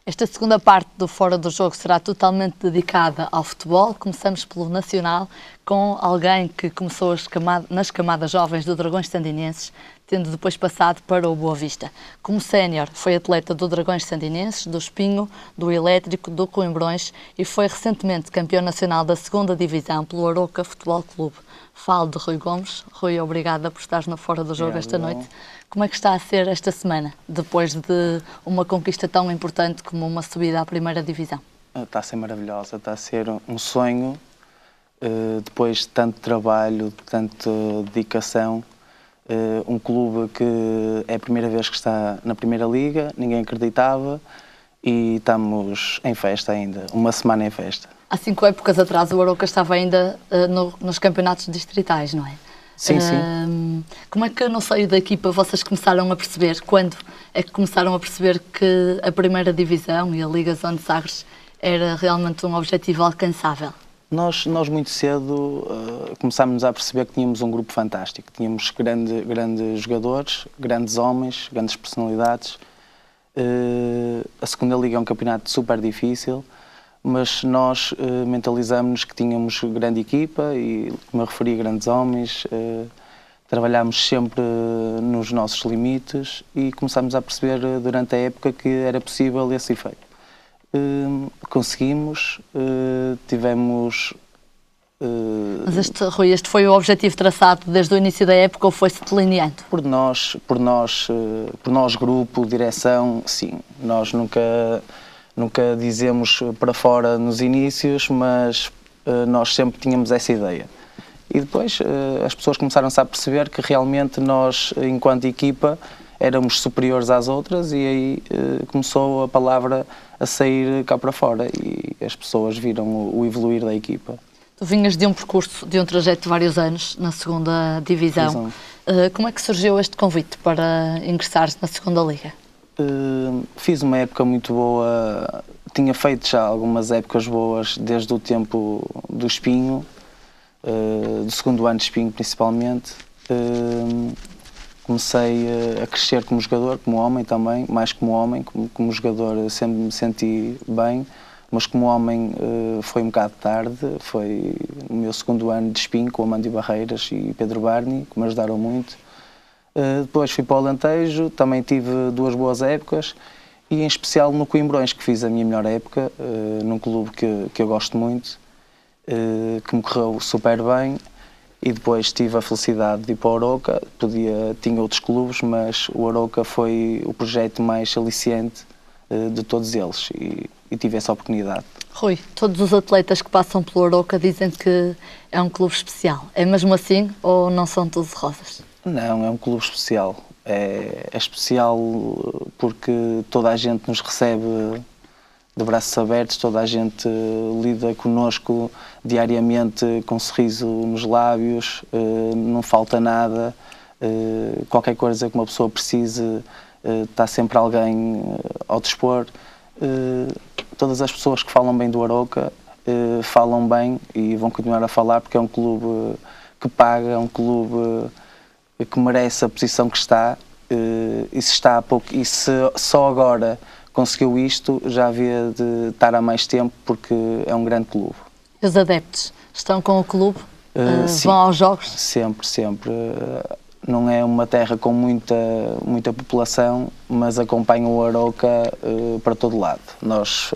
Esta segunda parte do Fora do Jogo será totalmente dedicada ao futebol. Começamos pelo Nacional, com alguém que começou nas camadas jovens do Dragões Sandinenses, tendo depois passado para o Boa Vista. Como sénior, foi atleta do Dragões Sandinenses, do Espinho, do Elétrico, do Coimbrões e foi recentemente campeão nacional da 2ª Divisão pelo Arouca Futebol Clube. Falo de Rui Gomes. Rui, obrigada por estares no Fora do Jogo esta noite. Como é que está a ser esta semana, depois de uma conquista tão importante como uma subida à 1ª Divisão? Está a ser maravilhosa, está a ser um sonho, depois de tanto trabalho, de tanta dedicação. Um clube que é a primeira vez que está na Primeira Liga, ninguém acreditava e estamos em festa ainda, uma semana em festa. Há 5 épocas atrás o Arouca estava ainda nos campeonatos distritais, não é? Sim, sim. Como é que no seio da equipa vocês começaram a perceber, quando é que começaram a perceber que a 1ª Divisão e a Liga Zona de Sagres era realmente um objetivo alcançável? Nós muito cedo começámos a perceber que tínhamos um grupo fantástico, tínhamos grandes jogadores, grandes homens, grandes personalidades. A 2ª Liga é um campeonato super difícil, mas nós mentalizamos-nos que tínhamos grande equipa e, como eu referi, grandes homens, trabalhámos sempre nos nossos limites e começámos a perceber durante a época que era possível esse efeito. Conseguimos, tivemos... Mas Rui, este foi o objetivo traçado desde o início da época ou foi-se delineando? Por nós, grupo, direção, sim. Nós nunca dizemos para fora nos inícios, mas nós sempre tínhamos essa ideia. E depois as pessoas começaram-se a perceber que realmente nós, enquanto equipa, éramos superiores às outras e aí começou a palavra a sair cá para fora e as pessoas viram o evoluir da equipa. Tu vinhas de um percurso, de um trajeto de vários anos na 2ª Divisão. Como é que surgiu este convite para ingressares na 2ª Liga? Fiz uma época muito boa, tinha feito já algumas épocas boas desde o tempo do Espinho, do 2º ano de Espinho principalmente. Comecei a crescer como jogador, como homem também, mais como homem, como jogador sempre me senti bem, mas como homem foi um bocado tarde, foi no meu 2º ano de Espinho com o Amândio Barreiras e Pedro Barni, que me ajudaram muito. Depois fui para o Alentejo, também tive 2 boas épocas e em especial no Coimbrões, que fiz a minha melhor época, num clube que eu gosto muito, que me correu super bem. E depois tive a felicidade de ir para o Arouca, tinha outros clubes, mas o Arouca foi o projeto mais aliciante de todos eles e tive essa oportunidade. Rui, todos os atletas que passam pelo Arouca dizem que é um clube especial. É mesmo assim ou não são todos rosas? Não, é um clube especial. É especial porque toda a gente nos recebe de braços abertos, toda a gente lida connosco diariamente com um sorriso nos lábios, não falta nada, qualquer coisa que uma pessoa precise, está sempre alguém ao dispor. Todas as pessoas que falam bem do Arouca falam bem e vão continuar a falar porque é um clube que paga, é um clube que merece a posição que está e se está há pouco, e se só agora conseguiu isto, já havia de estar há mais tempo porque é um grande clube. Os adeptos estão com o clube? Sim, vão aos jogos? Sempre, sempre. Não é uma terra com muita população, mas acompanha o Arouca para todo lado. Nós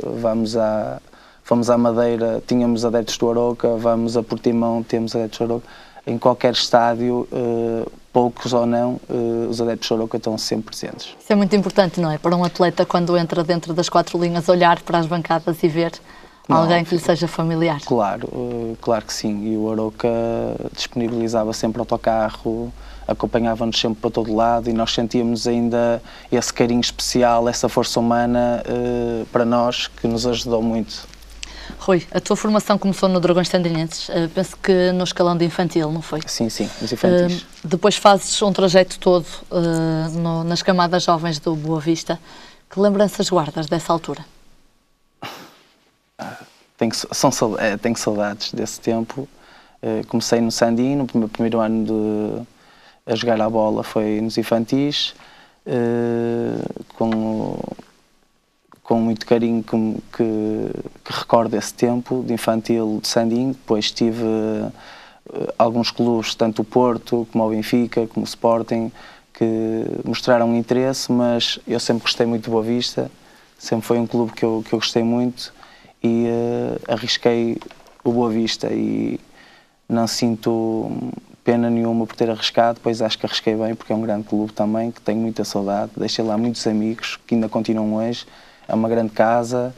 fomos à Madeira, tínhamos adeptos do Arouca, vamos a Portimão, temos adeptos do Arouca. Em qualquer estádio, poucos ou não, os adeptos do Arouca estão sempre presentes. Isso é muito importante, não é? Para um atleta, quando entra dentro das 4 linhas, olhar para as bancadas e ver alguém que lhe seja familiar. Claro, claro que sim. E o Arouca disponibilizava sempre autocarro, acompanhava-nos sempre para todo lado e nós sentíamos ainda esse carinho especial, essa força humana para nós, que nos ajudou muito. Rui, a tua formação começou no Dragões Sandinenses, penso que no escalão de infantil, não foi? Sim, nos infantis. Depois fazes um trajeto todo nas camadas jovens do Boa Vista. Que lembranças guardas dessa altura? Tenho saudades desse tempo. Comecei no Sandino, no meu primeiro ano a jogar a bola foi nos infantis, com com muito carinho que recordo esse tempo de infantil de Sandim. Depois tive alguns clubes, tanto o Porto, como o Benfica, como o Sporting, que mostraram interesse, mas eu sempre gostei muito do Boa Vista, sempre foi um clube que eu gostei muito e arrisquei o Boa Vista e não sinto pena nenhuma por ter arriscado, pois acho que arrisquei bem, porque é um grande clube também, que tenho muita saudade, deixei lá muitos amigos que ainda continuam hoje, é uma grande casa.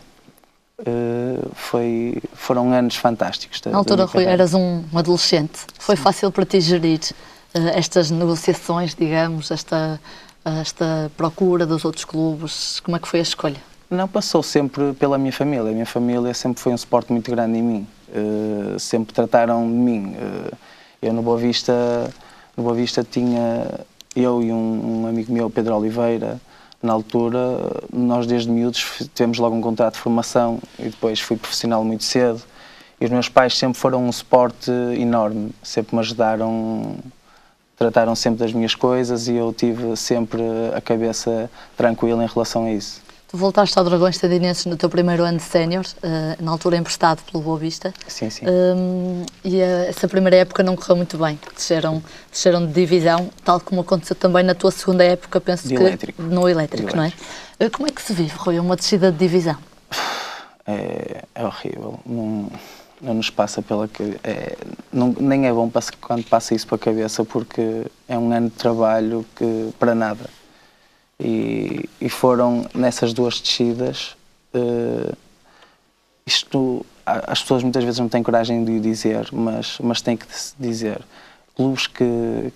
Foram anos fantásticos. Na altura, Rui, eras um adolescente. Foi fácil para ti gerir estas negociações, digamos, esta procura dos outros clubes? Como é que foi a escolha? Não, passou sempre pela minha família. A minha família sempre foi um suporte muito grande em mim. Sempre trataram de mim. Eu no Boa Vista tinha eu e um amigo meu, Pedro Oliveira. Na altura, nós desde miúdos tivemos logo um contrato de formação e depois fui profissional muito cedo. E os meus pais sempre foram um suporte enorme, sempre me ajudaram, trataram sempre das minhas coisas e eu tive sempre a cabeça tranquila em relação a isso. Tu voltaste ao Dragões Sandinenses no teu primeiro ano de sénior, na altura emprestado pelo Boa Vista. Sim, sim. E essa primeira época não correu muito bem. Desceram de divisão, tal como aconteceu também na tua segunda época, penso que no Elétrico, não é? Como é que se vive, Rui, uma descida de divisão? É horrível. Não nos passa pela cabeça. Nem é bom quando passa isso pela cabeça, porque é um ano de trabalho para nada. E foram nessas duas descidas, as pessoas muitas vezes não têm coragem de o dizer, mas têm que dizer. Clubes que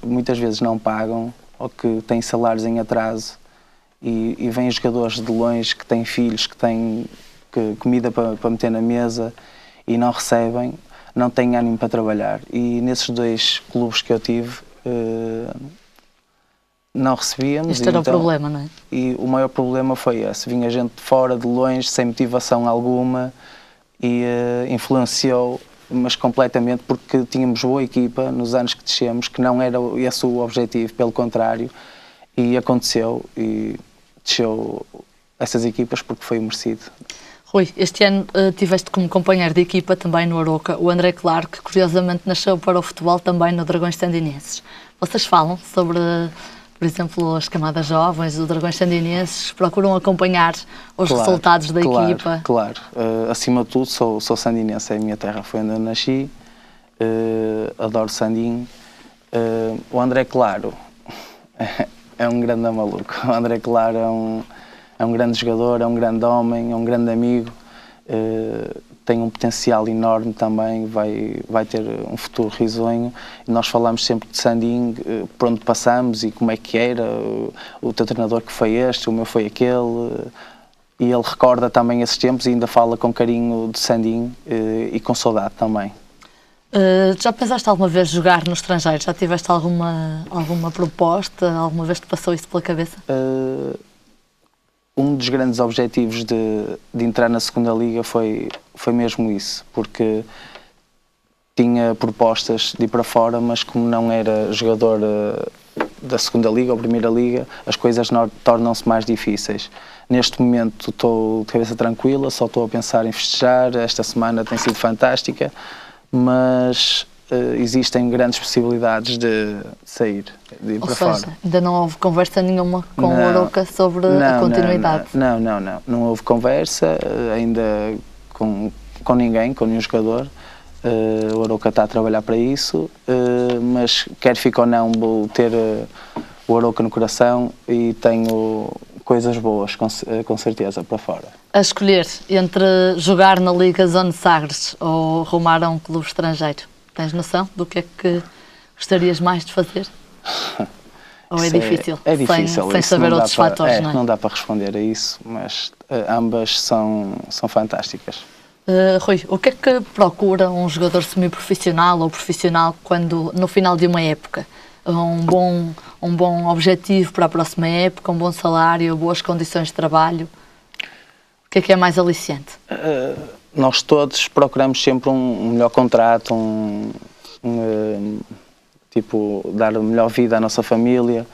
muitas vezes não pagam ou que têm salários em atraso e vêm jogadores de longe que têm filhos, que têm comida para meter na mesa e não recebem, não têm ânimo para trabalhar. E nesses dois clubes que eu tive, não recebíamos. Este era o problema, não é? E o maior problema foi esse. Vinha gente de fora, de longe, sem motivação alguma e influenciou, mas completamente, porque tínhamos boa equipa nos anos que descemos, que não era esse o objetivo, pelo contrário, e aconteceu e desceu essas equipas porque foi merecido. Rui, este ano tiveste como companheiro de equipa também no Arouca o André Claro, que curiosamente nasceu para o futebol também no Dragões Sandinenses. Vocês falam sobre, por exemplo, as camadas jovens do Dragões Sandinenses, procuram acompanhar os resultados da equipa? Claro. Acima de tudo, sou sandinense, é a minha terra, foi onde eu nasci, adoro Sandim. O André Claro é um grande maluco. O André Claro é um grande jogador, é um grande homem, é um grande amigo, tem um potencial enorme também, vai ter um futuro risonho. Nós falamos sempre de Sandim, por onde passamos e como é que era, o teu treinador que foi este, o meu foi aquele, e ele recorda também esses tempos e ainda fala com carinho de Sandim e com saudade também. Já pensaste alguma vez jogar no estrangeiro? Já tiveste alguma proposta? Alguma vez te passou isso pela cabeça? Um dos grandes objetivos de entrar na segunda liga foi mesmo isso, porque tinha propostas de ir para fora, mas como não era jogador da segunda liga ou primeira liga, as coisas tornam-se mais difíceis. Neste momento estou de cabeça tranquila, só estou a pensar em festejar, esta semana tem sido fantástica, mas existem grandes possibilidades de sair, de ir para fora. Ou seja, ainda não houve conversa nenhuma com o Arouca sobre a continuidade? Não houve conversa ainda com ninguém, com nenhum jogador. O Arouca está a trabalhar para isso, mas quer fique ou não, vou ter o Arouca no coração e tenho coisas boas, com certeza, para fora. A escolher entre jogar na Liga Zone Sagres ou rumar a um clube estrangeiro, tens noção do que é que gostarias mais de fazer? Ou é difícil? É difícil. Sem saber outros fatores, não é? Não dá para responder a isso, mas ambas são fantásticas. Rui, o que é que procura um jogador semiprofissional ou profissional quando, no final de uma época? Um bom objetivo para a próxima época, um bom salário, boas condições de trabalho? O que é mais aliciante? Nós todos procuramos sempre um melhor contrato, tipo, dar a melhor vida à nossa família,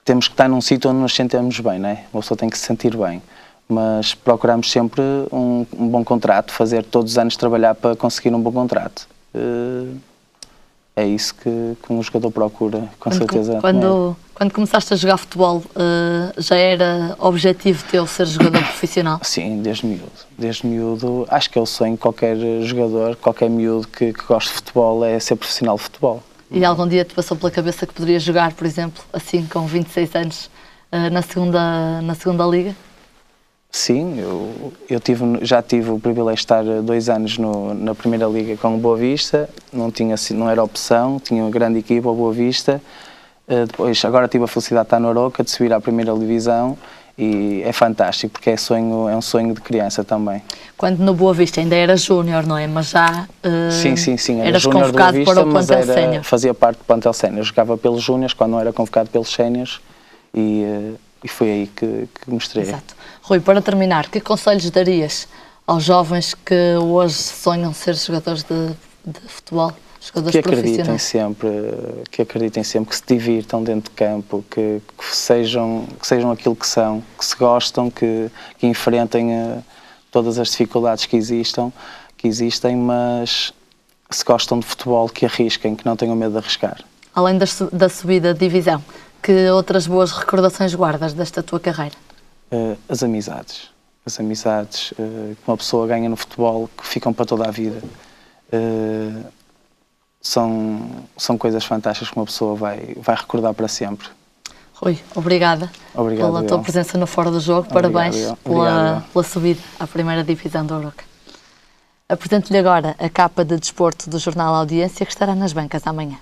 temos que estar num sítio onde nos sentemos bem, não é? Uma pessoa tem que se sentir bem. Mas procuramos sempre um bom contrato, fazer todos os anos trabalhar para conseguir um bom contrato. É isso que um jogador procura, com certeza. Quando começaste a jogar futebol, já era objetivo teu ser jogador profissional? Sim, desde miúdo. Desde miúdo, acho que é o sonho de qualquer jogador, qualquer miúdo que goste de futebol, é ser profissional de futebol. E algum dia te passou pela cabeça que poderias jogar, por exemplo, assim com 26 anos, na segunda Liga? Sim, eu já tive o privilégio de estar 2 anos na Primeira Liga com o Boa Vista, não era opção, tinha uma grande equipa, o Boa Vista. Depois, agora tive a felicidade de estar no Aroca, de subir à Primeira Divisão, e é fantástico, porque é um sonho de criança também. Quando no Boa Vista ainda era júnior, não é? Mas já sim, era eras júnior do Boa convocado Vista, para o mas plantel sénior. fazia parte do plantel sénior. Jogava pelos júniores quando não era convocado pelos séniores, e foi aí que mostrei. Exato. Rui, para terminar, que conselhos darias aos jovens que hoje sonham ser jogadores de futebol, jogadores profissionais? Que acreditem sempre, que se divirtam dentro de campo, que sejam aquilo que são, que se gostam, que enfrentem todas as dificuldades que existem, mas se gostam de futebol, que arrisquem, que não tenham medo de arriscar. Além da subida de divisão, que outras boas recordações guardas desta tua carreira? As amizades. As amizades que uma pessoa ganha no futebol, que ficam para toda a vida. São coisas fantásticas que uma pessoa vai recordar para sempre. Rui, obrigada pela tua presença no Fora do Jogo. Parabéns pela subida à primeira divisão do Aroca. Apresento-lhe agora a capa de desporto do jornal Audiência, que estará nas bancas amanhã.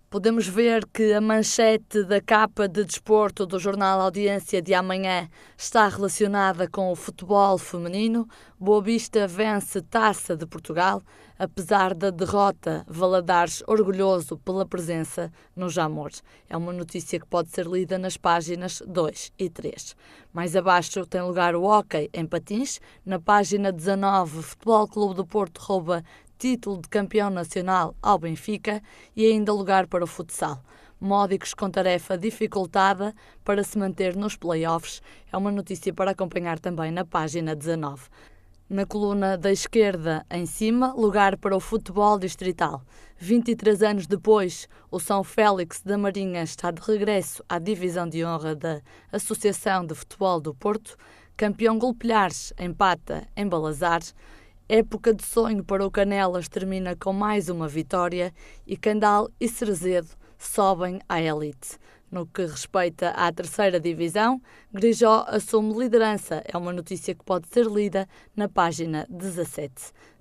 Podemos ver que a manchete da capa de desporto do jornal Audiência de amanhã está relacionada com o futebol feminino. Boa Vista vence Taça de Portugal. Apesar da derrota, Valadares orgulhoso pela presença no Jamor. É uma notícia que pode ser lida nas páginas 2 e 3. Mais abaixo tem lugar o hóquei em patins. Na página 19, Futebol Clube do Porto rouba título de campeão nacional ao Benfica e ainda lugar para o futsal. Módicos com tarefa dificultada para se manter nos play-offs. É uma notícia para acompanhar também na página 19. Na coluna da esquerda, em cima, lugar para o futebol distrital. 23 anos depois, o São Félix da Marinha está de regresso à divisão de honra da Associação de Futebol do Porto. Campeão Golpilhares empata em Balazares. Época de sonho para o Canelas termina com mais uma vitória e Candal e Cerezedo sobem à elite. No que respeita à terceira divisão, Grijó assume liderança. É uma notícia que pode ser lida na página 17.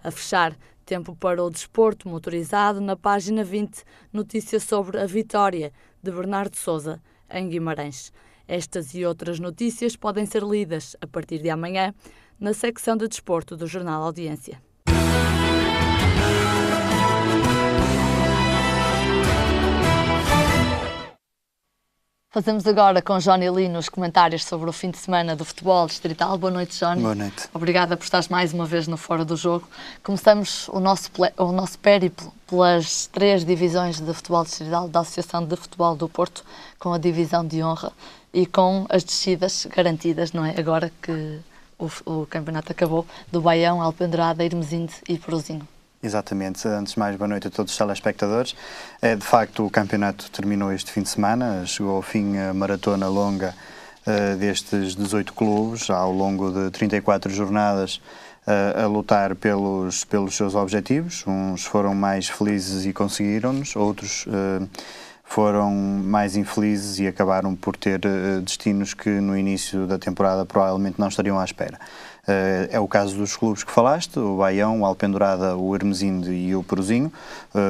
A fechar, tempo para o desporto motorizado na página 20, notícia sobre a vitória de Bernardo Sousa em Guimarães. Estas e outras notícias podem ser lidas a partir de amanhã na secção de desporto do jornal Audiência. Fazemos agora com Johnny Lee nos comentários sobre o fim de semana do futebol distrital. Boa noite, Johnny. Boa noite. Obrigada por estares mais uma vez no Fora do Jogo. Começamos o nosso périplo pelas 3 divisões de futebol distrital da Associação de Futebol do Porto, com a divisão de honra e com as descidas garantidas, não é? Agora que o campeonato acabou, do Baião, Alpendurada, Irmesinde e Peruzinho. Exatamente. Antes de mais, boa noite a todos os telespectadores. De facto, o campeonato terminou este fim de semana, chegou ao fim a maratona longa destes 18 clubes, ao longo de 34 jornadas, a lutar pelos seus objetivos. Uns foram mais felizes e conseguiram-nos, outros foram mais infelizes e acabaram por ter destinos que no início da temporada provavelmente não estariam à espera. É o caso dos clubes que falaste, o Baião, o Alpendurada, o Irmesinde e o Peruzinho.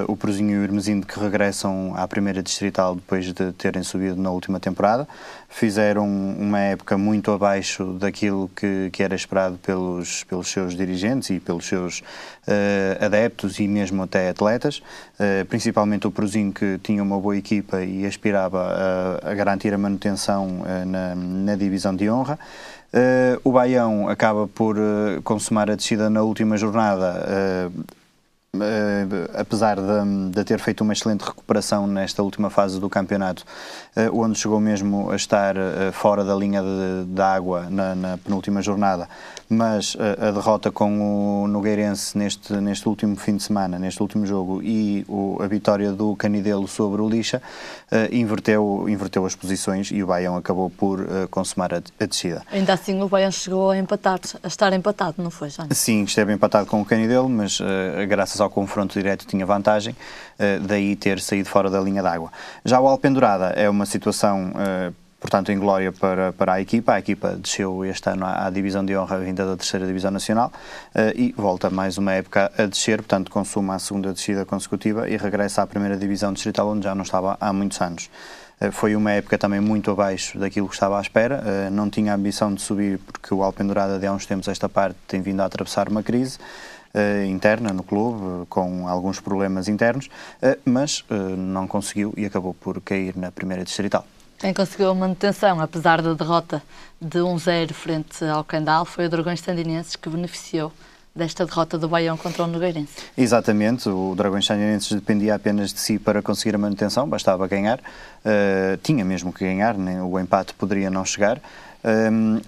O Peruzinho e o Irmesinde que regressam à primeira distrital depois de terem subido na última temporada. Fizeram uma época muito abaixo daquilo que era esperado pelos seus dirigentes e pelos seus adeptos e mesmo até atletas. Principalmente o Peruzinho, que tinha uma boa equipa e aspirava a garantir a manutenção na divisão de honra. O Baião acaba por consumar a descida na última jornada, apesar de ter feito uma excelente recuperação nesta última fase do campeonato, onde chegou mesmo a estar fora da linha da água na penúltima jornada, mas a derrota com o Nogueirense neste último fim de semana, neste último jogo, e a vitória do Canidelo sobre o Lixa, inverteu as posições e o Baião acabou por consumar a descida. Ainda assim o Baião chegou a estar empatado, não foi, Jânio? Sim, esteve empatado com o Canidelo, mas graças ao confronto direto tinha vantagem, daí ter saído fora da linha d'água. Já o Alpendurada é uma situação, portanto, inglória para a equipa. A equipa desceu este ano à divisão de honra vinda da 3ª Divisão Nacional e volta mais uma época a descer, portanto consuma a 2ª descida consecutiva e regressa à 1ª Divisão Distrital, onde já não estava há muitos anos. Foi uma época também muito abaixo daquilo que estava à espera, não tinha a ambição de subir porque o Alpendurada de há uns tempos esta parte tem vindo a atravessar uma crise interna no clube, com alguns problemas internos, mas não conseguiu e acabou por cair na 1ª Distrital. Quem conseguiu a manutenção, apesar da derrota de 1-0 frente ao Candal, foi o Dragões Sandinenses, que beneficiou desta derrota do Baião contra o Nogueirense. Exatamente, o Dragões Sandinenses dependia apenas de si para conseguir a manutenção, bastava ganhar, tinha mesmo que ganhar, o empate poderia não chegar.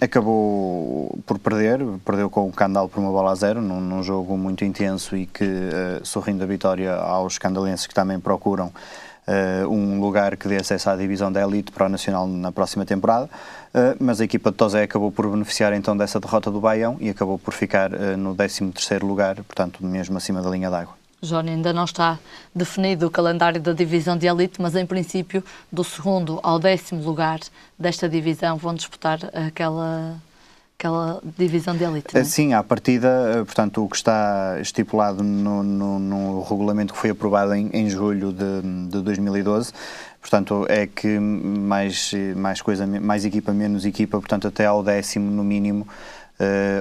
Acabou por perdeu com o Candal por 1-0 num jogo muito intenso e que, sorrindo a vitória aos candalenses que também procuram um lugar que dê acesso à divisão da elite para o Nacional na próxima temporada, mas a equipa de Tozé acabou por beneficiar então dessa derrota do Baião e acabou por ficar no 13º lugar, portanto mesmo acima da linha d'água. Johnny, ainda não está definido o calendário da divisão de elite, mas em princípio do 2º ao 10º lugar desta divisão vão disputar aquela divisão de elite, não é? Sim, à partida, portanto, o que está estipulado no regulamento que foi aprovado em julho de 2012, portanto, é que mais equipa, menos equipa, portanto, até ao 10º no mínimo,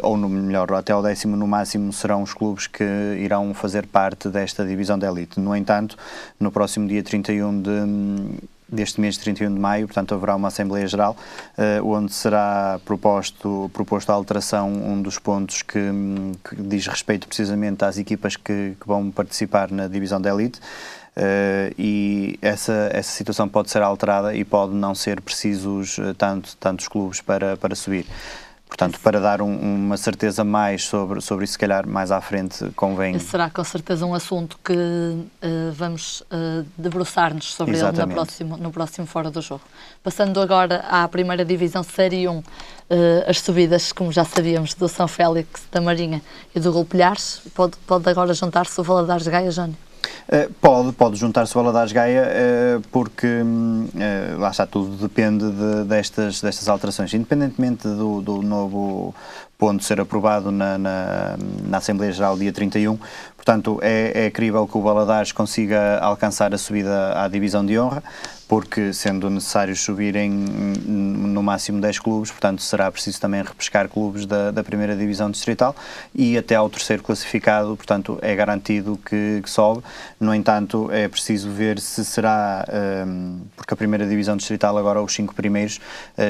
ou melhor, até ao 10º no máximo serão os clubes que irão fazer parte desta divisão de elite. No entanto, no próximo dia 31 deste mês de 31 de maio, portanto, haverá uma Assembleia Geral onde será proposto a alteração, um dos pontos que diz respeito precisamente às equipas que vão participar na divisão da elite, e essa situação pode ser alterada e pode não ser precisos tantos clubes para subir. Portanto, para dar uma certeza mais sobre isso, se calhar mais à frente convém... Esse será com certeza um assunto que vamos debruçar-nos sobre ele no próximo Fora do Jogo. Passando agora à 1ª Divisão Série 1, as subidas, como já sabíamos, do São Félix, da Marinha e do Golpilhares, pode agora juntar-se o Valadares Gaia, Jónio? Pode juntar-se o Valadares Gaia, porque lá está, tudo depende destas alterações. Independentemente do novo ponto ser aprovado na Assembleia Geral dia 31, portanto é crível que o Valadares consiga alcançar a subida à divisão de honra, porque sendo necessário subirem no máximo 10 clubes, portanto será preciso também repescar clubes da 1ª Divisão Distrital e até ao 3º classificado, portanto é garantido que sobe. No entanto, é preciso ver se será, porque a 1ª Divisão Distrital agora os 5 primeiros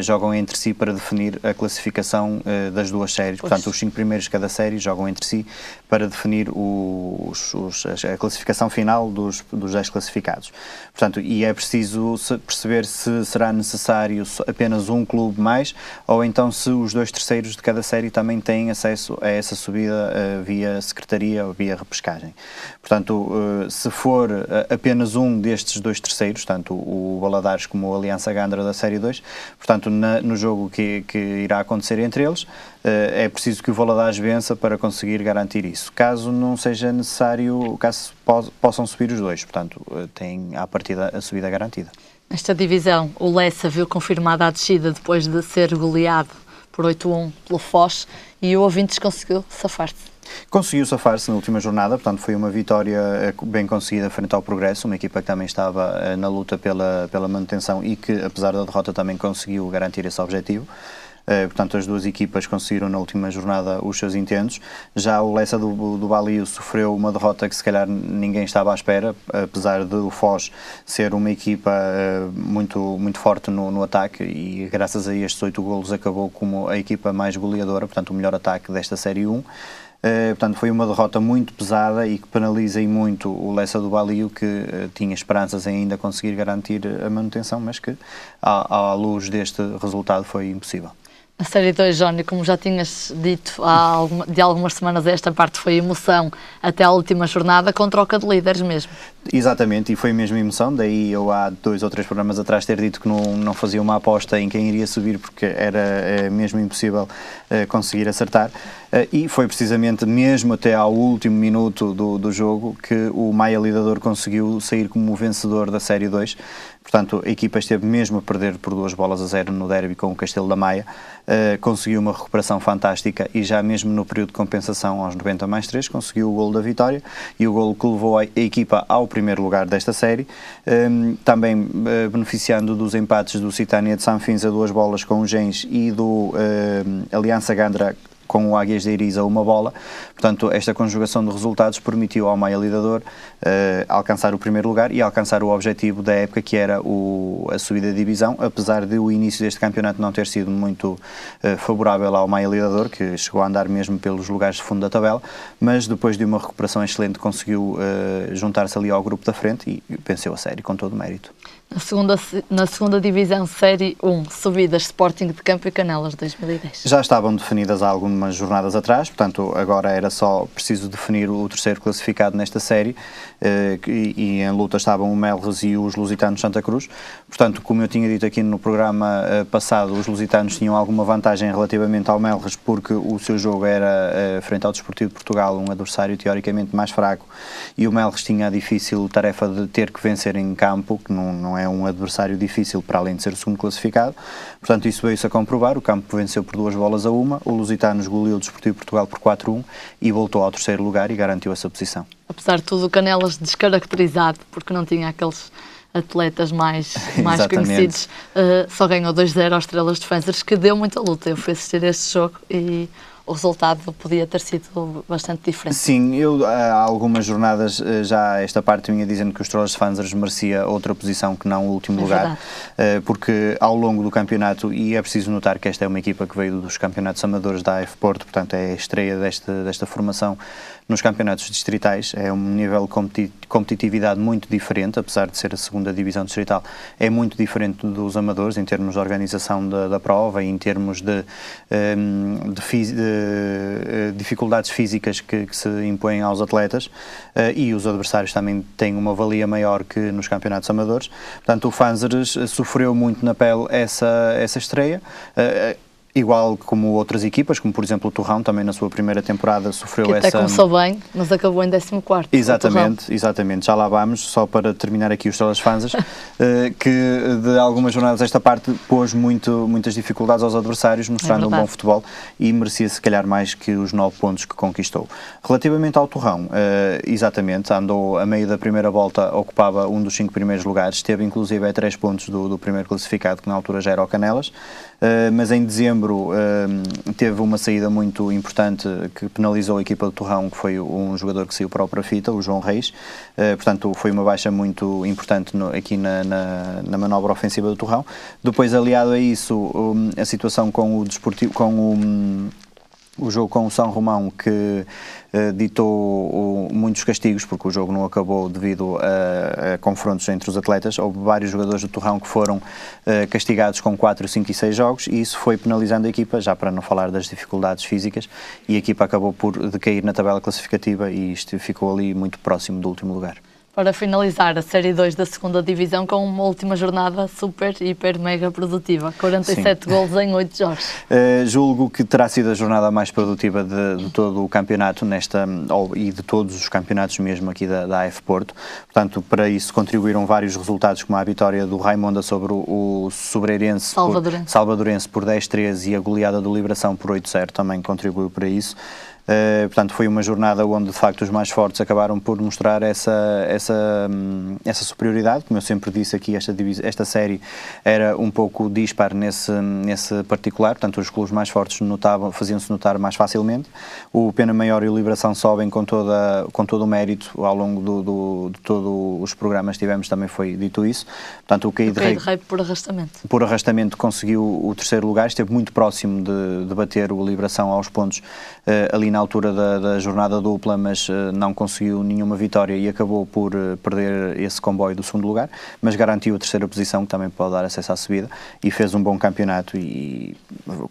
jogam entre si para definir a classificação das duas séries, portanto os 5 primeiros de cada série jogam entre si para definir a classificação final dos 10 classificados. Portanto, e é preciso perceber se será necessário apenas um clube mais ou então se os 2 terceiros de cada série também têm acesso a essa subida via secretaria ou via repescagem. Portanto, se for apenas um destes 2 terceiros, tanto o Valadares como o Aliança Gandra da série 2, portanto, no jogo que irá acontecer entre eles, é preciso que o Valadares vença para conseguir garantir isso. Caso não seja necessário, caso possam subir os 2, portanto, tem à partida a subida garantida. Nesta divisão, o Lessa viu confirmada a descida depois de ser goleado por 8-1 pelo Foz e o Ouvintes conseguiu safar-se. Conseguiu safar-se na última jornada, portanto foi uma vitória bem conseguida frente ao Progresso, uma equipa que também estava na luta pela manutenção e que, apesar da derrota, também conseguiu garantir esse objetivo. Portanto, as duas equipas conseguiram na última jornada os seus intentos. Já o Lessa do Balio sofreu uma derrota que se calhar ninguém estava à espera, apesar de o Foz ser uma equipa muito forte no ataque e graças a estes 8 golos acabou como a equipa mais goleadora, portanto o melhor ataque desta Série 1. Portanto, foi uma derrota muito pesada e que penaliza e muito o Lessa do Balio, que tinha esperanças em ainda conseguir garantir a manutenção, mas que, à luz deste resultado, foi impossível. A Série 2, Jónio, como já tinhas dito de algumas semanas, esta parte foi emoção até à última jornada, com troca de líderes mesmo. Exatamente, e foi mesmo emoção, daí eu há 2 ou 3 programas atrás ter dito que não fazia uma aposta em quem iria subir, porque era mesmo impossível conseguir acertar, e foi precisamente mesmo até ao último minuto do jogo que o Maia Lidador conseguiu sair como vencedor da Série 2. Portanto, a equipa esteve mesmo a perder por 2-0 no derby com o Castelo da Maia, conseguiu uma recuperação fantástica e já mesmo no período de compensação aos 90+3 conseguiu o golo da vitória e o golo que levou a equipa ao primeiro lugar desta série, também beneficiando dos empates do Citânia de Sanfins a 2 com o Gens e do Aliança Gandra com o Águias de Eiriz a 1 bola. Portanto, esta conjugação de resultados permitiu ao Maia Lidador alcançar o primeiro lugar e alcançar o objetivo da época, que era a subida de divisão, apesar de o início deste campeonato não ter sido muito favorável ao Maia Lidador, que chegou a andar mesmo pelos lugares de fundo da tabela, mas depois de uma recuperação excelente conseguiu juntar-se ali ao grupo da frente e venceu a série com todo o mérito. Na segunda divisão, Série 1, subidas Sporting de Campo e Canelas 2010. Já estavam definidas há algumas jornadas atrás, portanto agora era só preciso definir o terceiro classificado nesta série, e em luta estavam o Melres e os Lusitanos Santa Cruz. Portanto, como eu tinha dito aqui no programa passado, os Lusitanos tinham alguma vantagem relativamente ao Melres, porque o seu jogo era frente ao Desportivo de Portugal, um adversário teoricamente mais fraco, e o Melres tinha a difícil tarefa de ter que vencer em campo, que não é um adversário difícil para além de ser o segundo classificado. Portanto, isso veio-se a comprovar. O campo venceu por 2-1, o Lusitanos goleou o Desportivo de Portugal por 4-1 e voltou ao terceiro lugar e garantiu essa posição. Apesar de tudo, o Canelas descaracterizado, porque não tinha aqueles atletas mais conhecidos, só ganhou 2-0 aos Estrelas Defensores, que deu muita luta. Eu fui assistir a este jogo e o resultado podia ter sido bastante diferente. Sim, eu há algumas jornadas já esta parte vinha dizendo que os Estrelas Defensores merecia outra posição que não o último lugar, porque ao longo do campeonato, e é preciso notar que esta é uma equipa que veio dos campeonatos amadores da AF Porto, portanto é a estreia desta formação nos campeonatos distritais, é um nível de competitividade muito diferente, apesar de ser a segunda divisão distrital, é muito diferente dos amadores em termos de organização da prova e em termos de dificuldades físicas que se impõem aos atletas, e os adversários também têm uma valia maior que nos campeonatos amadores. Portanto, o Fanzeres sofreu muito na pele essa estreia, igual como outras equipas, como por exemplo o Torrão, também na sua primeira temporada sofreu essa... Que até começou bem, mas acabou em 14º. Exatamente, já lá vamos, só para terminar aqui os Estrelas Fanzas, que de algumas jornadas esta parte pôs muitas dificuldades aos adversários, mostrando um bom futebol e merecia se calhar mais que os 9 pontos que conquistou. Relativamente ao Torrão, exatamente, andou a meio da primeira volta, ocupava um dos 5 primeiros lugares, esteve inclusive a 3 pontos do primeiro classificado, que na altura já era o Canelas, mas em dezembro teve uma saída muito importante que penalizou a equipa do Torrão, que foi um jogador que saiu para o Prafita, o João Reis. Portanto, foi uma baixa muito importante aqui na manobra ofensiva do Torrão. Depois, aliado a isso, a situação com o Desportivo, o jogo com o São Romão, que ditou muitos castigos, porque o jogo não acabou devido a confrontos entre os atletas. Houve vários jogadores do Torrão que foram castigados com 4, 5 e 6 jogos, e isso foi penalizando a equipa, já para não falar das dificuldades físicas, e a equipa acabou por decair na tabela classificativa e isto ficou ali muito próximo do último lugar. Para finalizar a Série 2 da segunda divisão com uma última jornada super, hiper, mega produtiva. 47 golos em 8 jogos. Julgo que terá sido a jornada mais produtiva de todo o campeonato e de todos os campeonatos mesmo aqui da AF Porto. Portanto, para isso contribuíram vários resultados, como a vitória do Raimonda sobre o Salvadorense por 10-13 e a goleada do Liberação por 8-0 também contribuiu para isso. Portanto, foi uma jornada onde de facto os mais fortes acabaram por mostrar essa superioridade. Como eu sempre disse aqui, esta série era um pouco dispar nesse particular, portanto os clubes mais fortes faziam-se notar mais facilmente. O Pena Maior e o Liberação sobem com todo o mérito. Ao longo de todos os programas tivemos, também foi dito isso. Portanto, o Caí de Rei por arrastamento conseguiu o terceiro lugar, esteve muito próximo de bater o Liberação aos pontos ali na altura da jornada dupla, mas não conseguiu nenhuma vitória e acabou por perder esse comboio do segundo lugar, mas garantiu a terceira posição, que também pode dar acesso à subida, e fez um bom campeonato e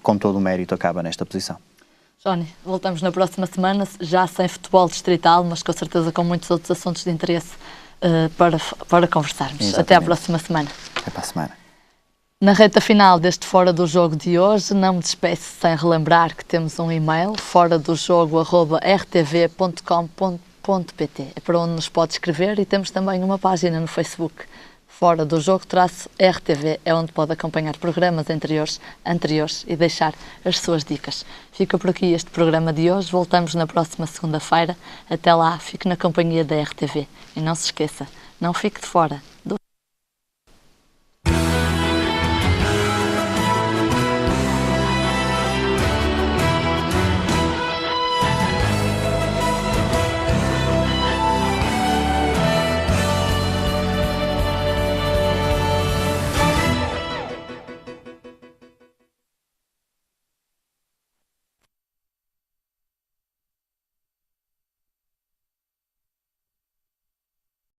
com todo o mérito acaba nesta posição. Johnny, voltamos na próxima semana, já sem futebol distrital, mas com certeza com muitos outros assuntos de interesse para conversarmos. Exatamente. Até à próxima semana. Até para a semana. Na reta final deste Fora do Jogo de hoje, não me despeço sem relembrar que temos um e-mail, foradojogo@rtv.com.pt. É para onde nos pode escrever e temos também uma página no Facebook. Fora do Jogo-RTV é onde pode acompanhar programas anteriores e deixar as suas dicas. Fica por aqui este programa de hoje. Voltamos na próxima segunda-feira. Até lá, fique na companhia da RTV. E não se esqueça, não fique de fora do